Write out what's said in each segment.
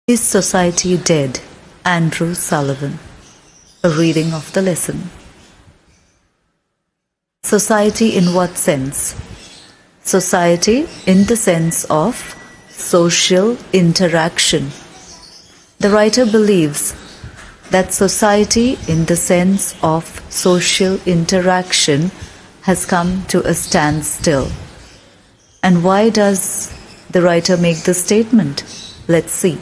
Is Society Dead? Andrew Sullivan. A reading of the lesson. Society in what sense? Society in the sense of social interaction. The writer believes that society in the sense of social interaction has come to a standstill. And why does the writer make this statement? Let's see.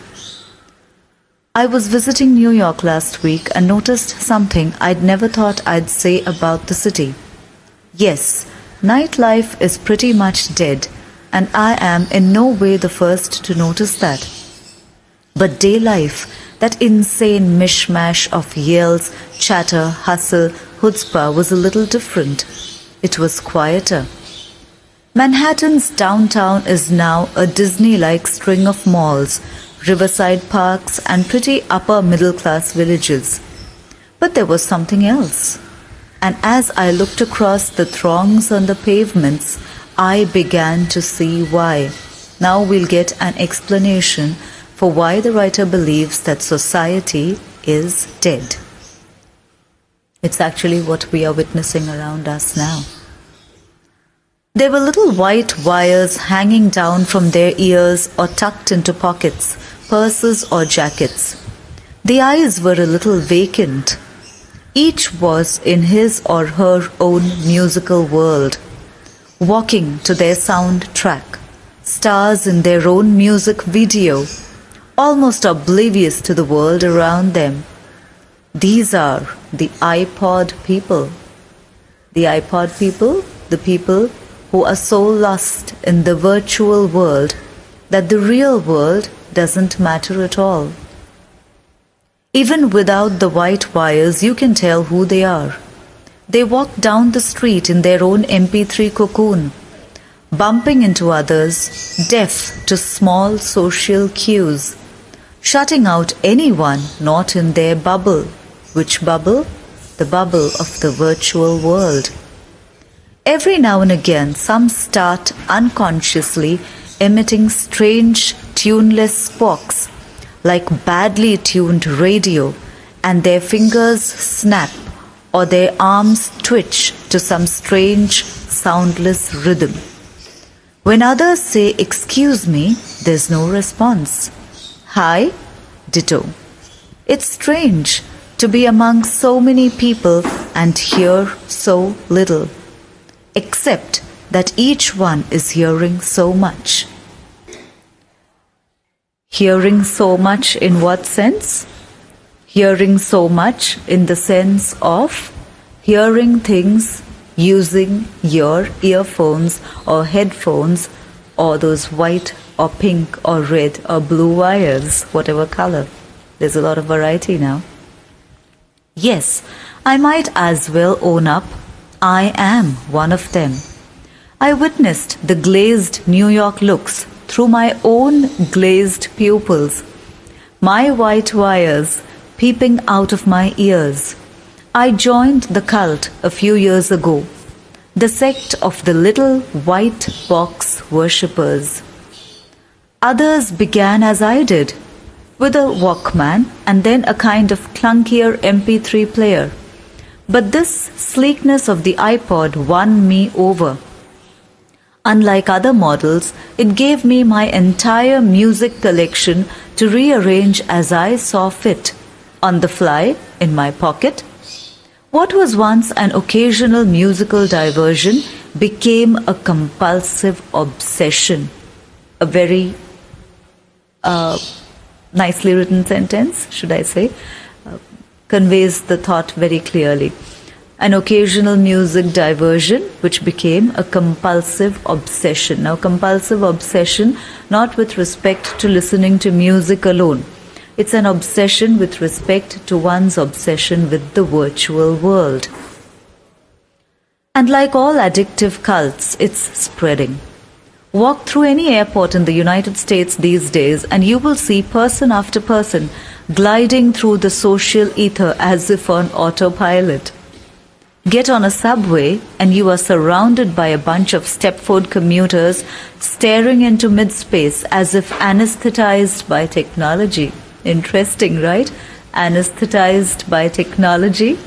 I was visiting New York last week and noticed something I'd never thought I'd say about the city. Yes, nightlife is pretty much dead, and I am in no way the first to notice that. But day life, that insane mishmash of yells, chatter, hustle, chutzpah was a little different. It was quieter. Manhattan's downtown is now a Disney-like string of malls, riverside parks, and pretty upper-middle-class villages. But there was something else. And as I looked across the throngs on the pavements, I began to see why. Now we'll get an explanation for why the writer believes that society is dead. It's actually what we are witnessing around us now. There were little white wires hanging down from their ears or tucked into pockets, purses or jackets. The eyes were a little vacant. Each was in his or her own musical world, walking to their soundtrack, stars in their own music video, almost oblivious to the world around them. These are the iPod people. The iPod people, the people who are so lost in the virtual world that the real world doesn't matter at all. Even without the white wires, you can tell who they are. They walk down the street in their own MP3 cocoon, bumping into others, deaf to small social cues, shutting out anyone not in their bubble. Which bubble? The bubble of the virtual world. Every now and again, some start unconsciously emitting strange, tuneless squawks, like badly tuned radio, and their fingers snap or their arms twitch to some strange, soundless rhythm. When others say, "Excuse me," there's no response. "Hi," ditto. It's strange to be among so many people and hear so little, except that each one is hearing so much. Hearing so much in what sense? Hearing so much in the sense of hearing things using your earphones or headphones or those white or pink or red or blue wires, whatever color. There's a lot of variety now. Yes, I might as well own up, I am one of them. I witnessed the glazed New York looks through my own glazed pupils, my white wires peeping out of my ears. I joined the cult a few years ago, the sect of the little white box worshippers. Others began as I did, with a Walkman and then a kind of clunkier MP3 player. But this sleekness of the iPod won me over. Unlike other models, it gave me my entire music collection to rearrange as I saw fit, on the fly, in my pocket. What was once an occasional musical diversion became a compulsive obsession. A very nicely written sentence, should I say, conveys the thought very clearly. An occasional music diversion which became a compulsive obsession. Now, compulsive obsession not with respect to listening to music alone. It's an obsession with respect to one's obsession with the virtual world. And like all addictive cults, it's spreading. Walk through any airport in the United States these days and you will see person after person gliding through the social ether as if on autopilot. Get on a subway and you are surrounded by a bunch of Stepford commuters staring into mid-space as if anesthetized by technology. Interesting, right? Anesthetized by technology.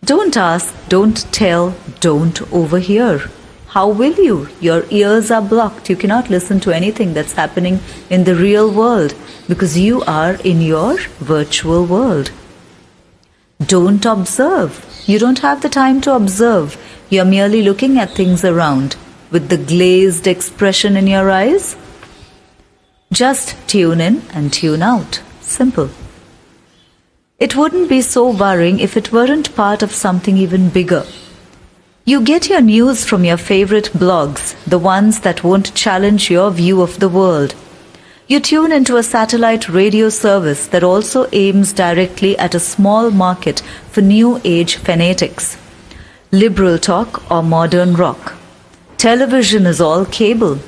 Don't ask, don't tell, don't overhear. How will you? Your ears are blocked. You cannot listen to anything that's happening in the real world because you are in your virtual world. Don't observe. You don't have the time to observe. You are merely looking at things around with the glazed expression in your eyes. Just tune in and tune out. Simple. It wouldn't be so worrying if it weren't part of something even bigger. You get your news from your favorite blogs, the ones that won't challenge your view of the world. You tune into a satellite radio service that also aims directly at a small market for new age fanatics. Liberal talk or modern rock. Television is all cable.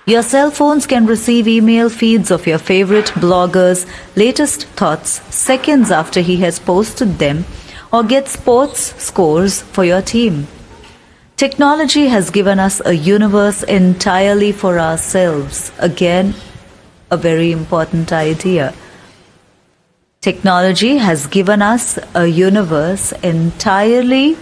Your cell phones can receive email feeds of your favorite blogger's latest thoughts seconds after he has posted them, or get sports scores for your team. Technology has given us a universe entirely for ourselves. Again, a very important idea. Technology has given us a universe entirely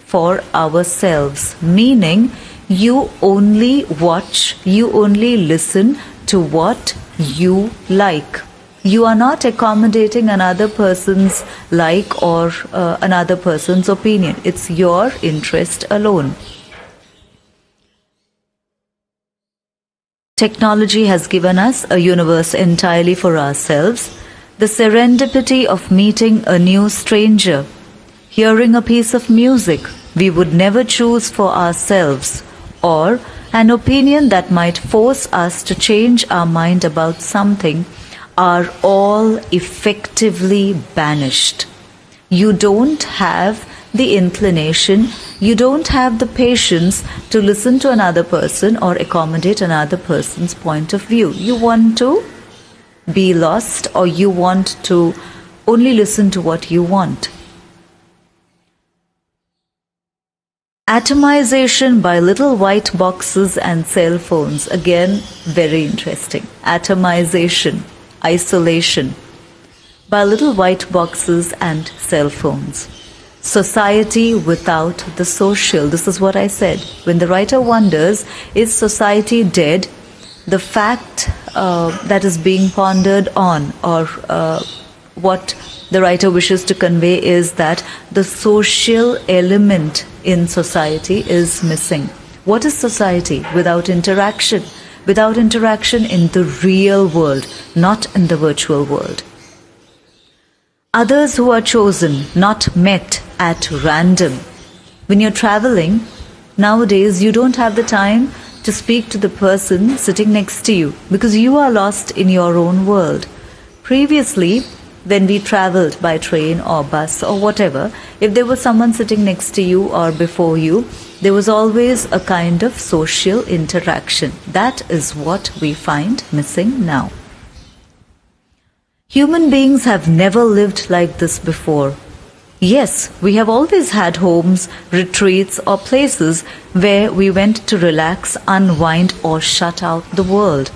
for ourselves, meaning you only watch, you only listen to what you like. You are not accommodating another person's like or another person's opinion. It's your interest alone. Technology has given us a universe entirely for ourselves. The serendipity of meeting a new stranger, hearing a piece of music we would never choose for ourselves, or an opinion that might force us to change our mind about something, are all effectively banished. You don't have the inclination, you don't have the patience to listen to another person or accommodate another person's point of view. You want to be lost, or you want to only listen to what you want. Atomization by little white boxes and cell phones. Again, very interesting. Atomization, isolation by little white boxes and cell phones. Society without the social. This is what I said. When the writer wonders, is society dead? The fact that is being pondered on, or what the writer wishes to convey, is that the social element in society is missing. What is society without interaction? Without interaction in the real world, not in the virtual world. Others who are chosen, not met at random. When you're traveling, nowadays you don't have the time to speak to the person sitting next to you because you are lost in your own world. Previously, when we traveled by train or bus or whatever, if there was someone sitting next to you or before you, there was always a kind of social interaction. That is what we find missing now. Human beings have never lived like this before. Yes, we have always had homes, retreats, or places where we went to relax, unwind, or shut out the world.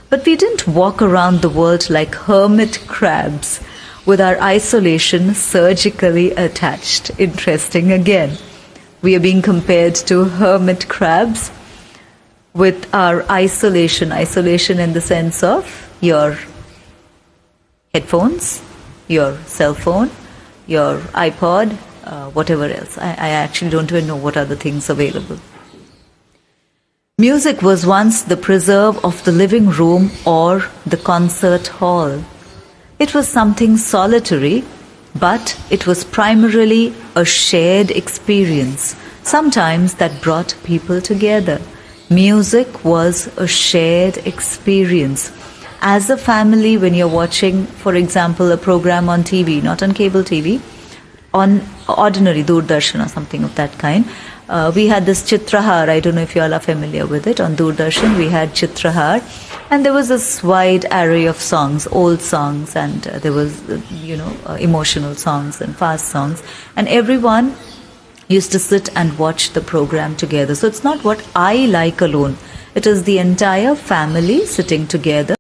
But we didn't walk around the world like hermit crabs, with our isolation surgically attached. Interesting again. We are being compared to hermit crabs with our isolation. Isolation in the sense of your headphones, your cell phone, your iPod, whatever else. I actually don't even know what other things available. Music was once the preserve of the living room or the concert hall. It was something solitary, but it was primarily a shared experience, sometimes that brought people together. Music was a shared experience. As a family, when you're watching, for example, a program on TV, not on cable TV, on ordinary Doordarshan or something of that kind, We had this Chitrahar. I don't know if you all are familiar with it. On Doordarshan, we had Chitrahar. And there was this wide array of songs, old songs, and there was, emotional songs and fast songs. And everyone used to sit and watch the program together. So it's not what I like alone. It is the entire family sitting together.